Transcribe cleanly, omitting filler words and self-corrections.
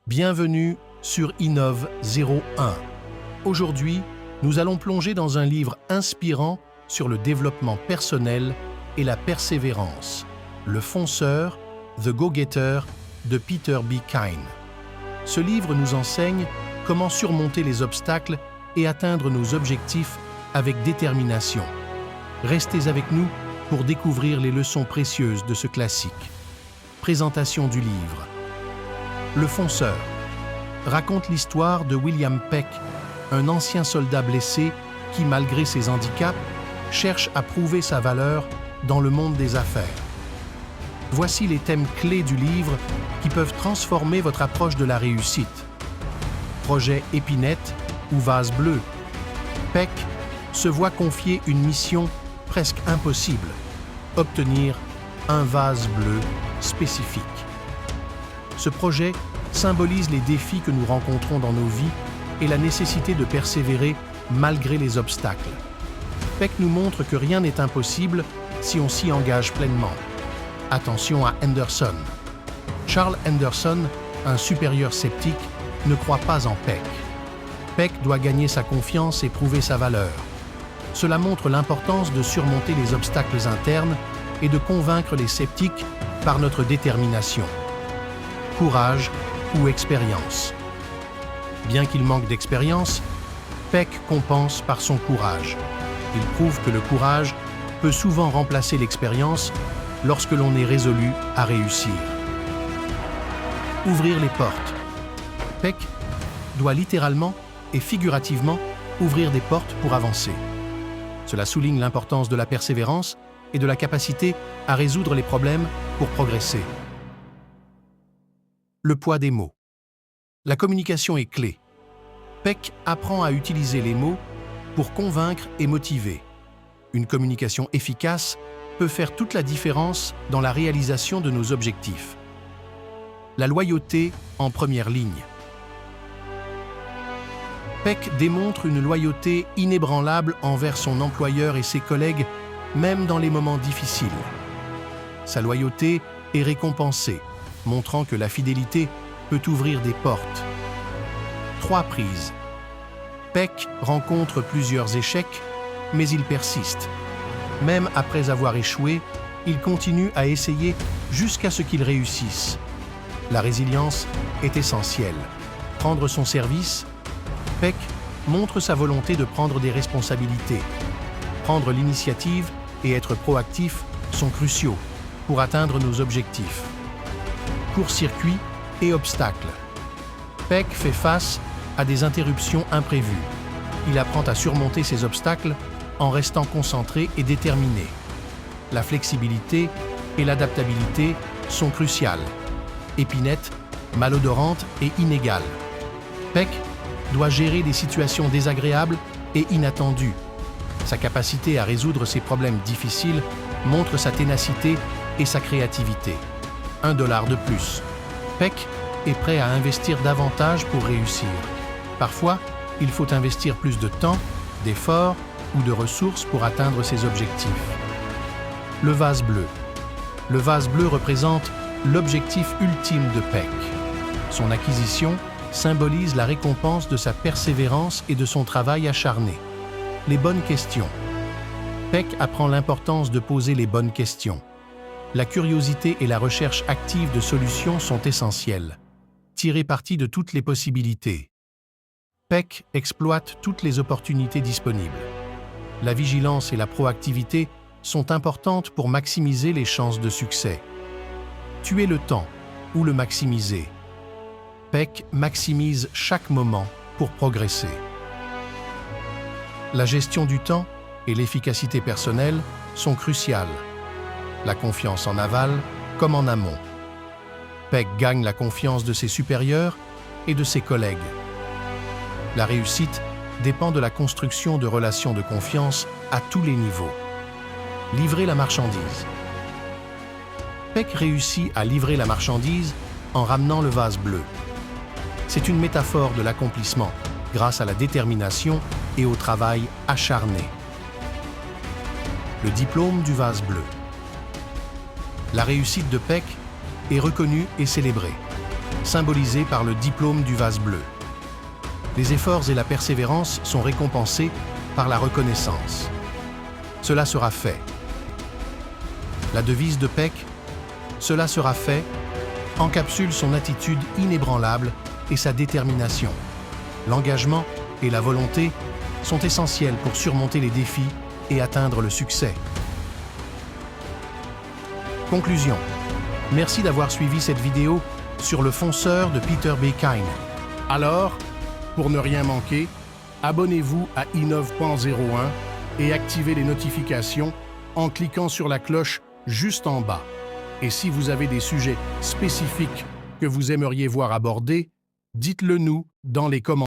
Bienvenue sur Innov 01. Aujourd'hui, nous allons plonger dans un livre inspirant sur le développement personnel et la persévérance, Le fonceur, The Go-Getter de Peter B. Kine. Ce livre nous enseigne comment surmonter les obstacles et atteindre nos objectifs avec détermination. Restez avec nous pour découvrir les leçons précieuses de ce classique. Présentation du livre. Le fonceur raconte l'histoire de William Peck, un ancien soldat blessé qui, malgré ses handicaps, cherche à prouver sa valeur dans le monde des affaires. Voici les thèmes clés du livre qui peuvent transformer votre approche de la réussite. Projet épinette ou vase bleu. Peck se voit confier une mission presque impossible, obtenir un vase bleu spécifique. Ce projet symbolise les défis que nous rencontrons dans nos vies et la nécessité de persévérer malgré les obstacles. Peck nous montre que rien n'est impossible si on s'y engage pleinement. Attention à Henderson. Charles Henderson, un supérieur sceptique, ne croit pas en Peck. Peck doit gagner sa confiance et prouver sa valeur. Cela montre l'importance de surmonter les obstacles internes et de convaincre les sceptiques par notre détermination. Courage ou expérience. Bien qu'il manque d'expérience, Peck compense par son courage. Il prouve que le courage peut souvent remplacer l'expérience lorsque l'on est résolu à réussir. Ouvrir les portes. Peck doit littéralement et figurativement ouvrir des portes pour avancer. Cela souligne l'importance de la persévérance et de la capacité à résoudre les problèmes pour progresser. Le poids des mots. La communication est clé. Peck apprend à utiliser les mots pour convaincre et motiver. Une communication efficace peut faire toute la différence dans la réalisation de nos objectifs. La loyauté en première ligne. Peck démontre une loyauté inébranlable envers son employeur et ses collègues, même dans les moments difficiles. Sa loyauté est récompensée, montrant que la fidélité peut ouvrir des portes. 3 prises. Peck rencontre plusieurs échecs, mais il persiste. Même après avoir échoué, il continue à essayer jusqu'à ce qu'il réussisse. La résilience est essentielle. Prendre son service. Peck montre sa volonté de prendre des responsabilités. Prendre l'initiative et être proactif sont cruciaux pour atteindre nos objectifs. Court-circuit et obstacles. Peck fait face à des interruptions imprévues. Il apprend à surmonter ces obstacles en restant concentré et déterminé. La flexibilité et l'adaptabilité sont cruciales. Épinette, malodorante et inégale. Peck doit gérer des situations désagréables et inattendues. Sa capacité à résoudre ces problèmes difficiles montre sa ténacité et sa créativité. $1 de plus. Peck est prêt à investir davantage pour réussir. Parfois, il faut investir plus de temps, d'efforts ou de ressources pour atteindre ses objectifs. Le vase bleu. Le vase bleu représente l'objectif ultime de Peck. Son acquisition symbolise la récompense de sa persévérance et de son travail acharné. Les bonnes questions. Peck apprend l'importance de poser les bonnes questions. La curiosité et la recherche active de solutions sont essentielles. Tirer parti de toutes les possibilités. Peck exploite toutes les opportunités disponibles. La vigilance et la proactivité sont importantes pour maximiser les chances de succès. Tuer le temps ou le maximiser. Peck maximise chaque moment pour progresser. La gestion du temps et l'efficacité personnelle sont cruciales. La confiance en aval comme en amont. Peck gagne la confiance de ses supérieurs et de ses collègues. La réussite dépend de la construction de relations de confiance à tous les niveaux. Livrer la marchandise. Peck réussit à livrer la marchandise en ramenant le vase bleu. C'est une métaphore de l'accomplissement grâce à la détermination et au travail acharné. Le diplôme du vase bleu. La réussite de Peck est reconnue et célébrée. symbolisé par le diplôme du vase bleu. Les efforts et la persévérance sont récompensés par la reconnaissance. Cela sera fait. La devise de Peck, « Cela sera fait », encapsule son attitude inébranlable et sa détermination. L'engagement et la volonté sont essentiels pour surmonter les défis et atteindre le succès. Conclusion. Merci d'avoir suivi cette vidéo sur le fonceur de Peter B. Kine. Alors, pour ne rien manquer, abonnez-vous à Innov.01 et activez les notifications en cliquant sur la cloche juste en bas. Et si vous avez des sujets spécifiques que vous aimeriez voir abordés, dites-le nous dans les commentaires.